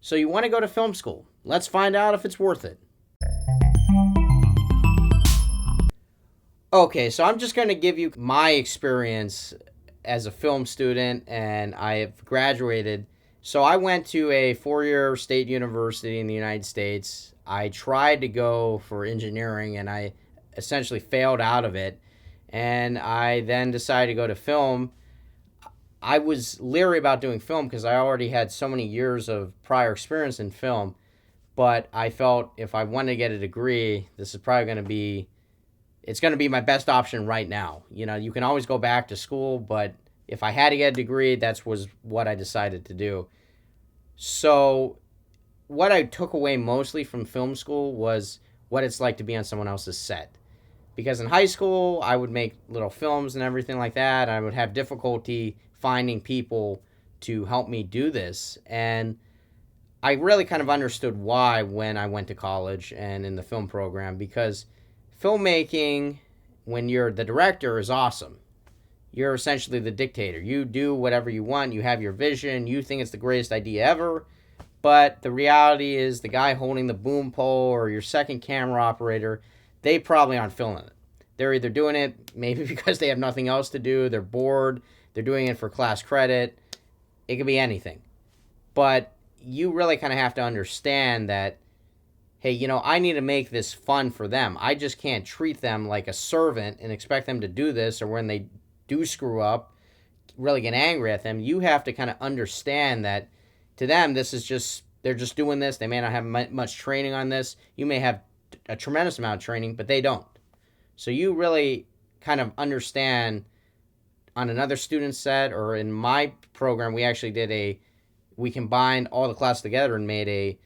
So you want to go to film school. Let's find out if it's worth it. Okay, so I'm just going to give you my experience as a film student, and I have graduated. So I went to a 4 year state university in the United States. I tried to go for engineering, and I essentially failed out of it. And I then decided to go to film. I was leery about doing film because I already had so many years of prior experience in film. But I felt if I wanted to get a degree, this is probably going to be it's going to be my best option right now. You know, you can always go back to school, but if I had to get a degree, that's was what I decided to do. So, what I took away mostly from film school was what it's like to be on someone else's set. Because in high school, I would make little films and everything like that. I would have difficulty finding people to help me do this. And I really kind of understood why when I went to college and in the film program because filmmaking, when you're the director, is awesome. You're essentially the dictator. You do whatever you want, you have your vision, you think it's the greatest idea ever. But the reality is, the guy holding the boom pole or your second camera operator, they probably aren't filming it. They're either doing it maybe because they have nothing else to do, they're bored, they're doing it for class credit. It could be anything. But you really kind of have to understand that, hey, I need to make this fun for them. I just can't treat them like a servant and expect them to do this, or when they do screw up, really get angry at them. You have to kind of understand that to them, this is just, they're just doing this. They may not have much training on this. You may have a tremendous amount of training, but they don't. So you really kind of understand on another student set, or in my program, we combined all the classes together and made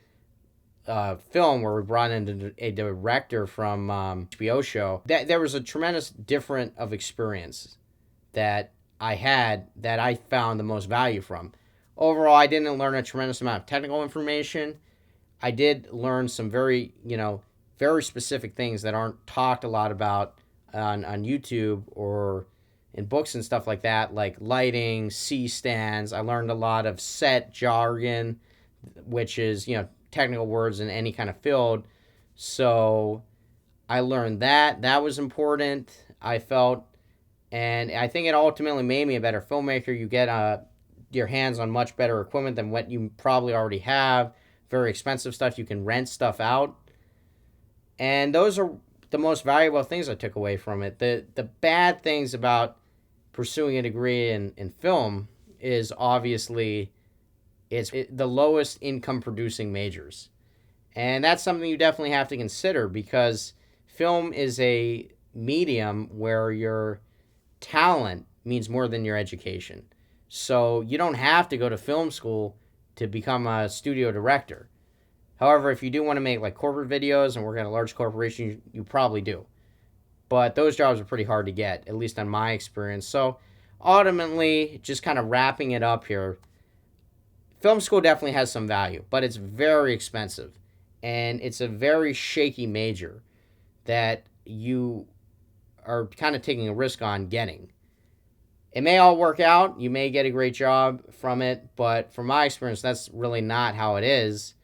a film where we brought in a director from HBO show. That there was a tremendous difference of experience that I had that I found the most value from. Overall, I didn't learn a tremendous amount of technical information. I did learn some very specific things that aren't talked a lot about on YouTube or in books and stuff like that, like lighting, C stands. I learned a lot of set jargon, which is, technical words in any kind of field. So I learned that. That was important, I felt. And I think it ultimately made me a better filmmaker. You get your hands on much better equipment than what you probably already have. Very expensive stuff. You can rent stuff out. And those are the most valuable things I took away from it. The bad things about pursuing a degree in film is obviously the lowest income producing majors. And that's something you definitely have to consider because film is a medium where your talent means more than your education. So you don't have to go to film school to become a studio director. However, if you do want to make like corporate videos and work at a large corporation, you probably do. But those jobs are pretty hard to get, at least on my experience. So ultimately, just kind of wrapping it up here, film school definitely has some value, but it's very expensive. And it's a very shaky major that you are kind of taking a risk on getting. It may all work out. You may get a great job from it, but from my experience, that's really not how it is.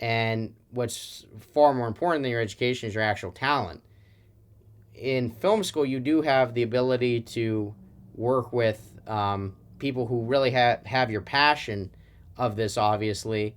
And what's far more important than your education is your actual talent. In film school, you do have the ability to work with people who really have your passion of this, obviously.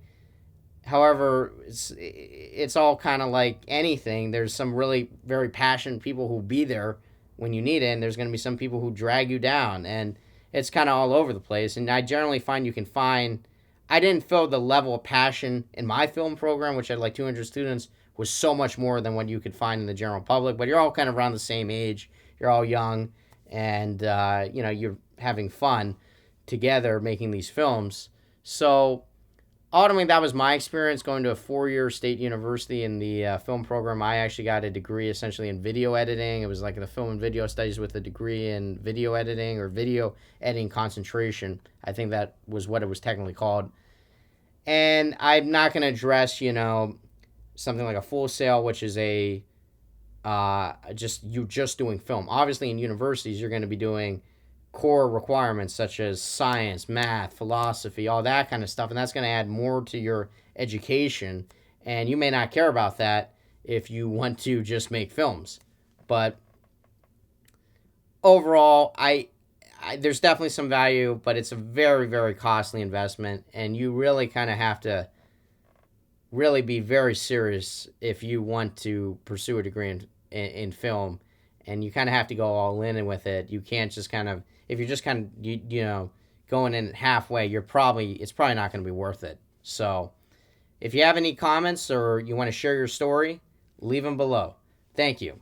However, it's all kind of like anything. There's some really very passionate people who be there when you need it, and there's going to be some people who drag you down, and it's kind of all over the place. And I generally find I didn't feel the level of passion in my film program, which had like 200 students, was so much more than what you could find in the general public. But you're all kind of around the same age. You're all young, and you're having fun together making these films. So ultimately, that was my experience going to a 4 year state university in the film program. I actually got a degree essentially in video editing. It was like the film and video studies with a degree in video editing or video editing concentration. I think that was what it was technically called. And I'm not going to address, something like a Full Sail, which is just doing film. Obviously, in universities, you're going to be doing core requirements such as science, math, philosophy, all that kind of stuff, and that's going to add more to your education. And you may not care about that if you want to just make films, but overall, there's definitely some value, but it's a very, very costly investment, and you really kind of have to really be very serious if you want to pursue a degree in film, and you kind of have to go all in with it. You can't just kind of, if you're just kind of going in halfway, it's probably not going to be worth it. So if you have any comments or you want to share your story, leave them below. Thank you.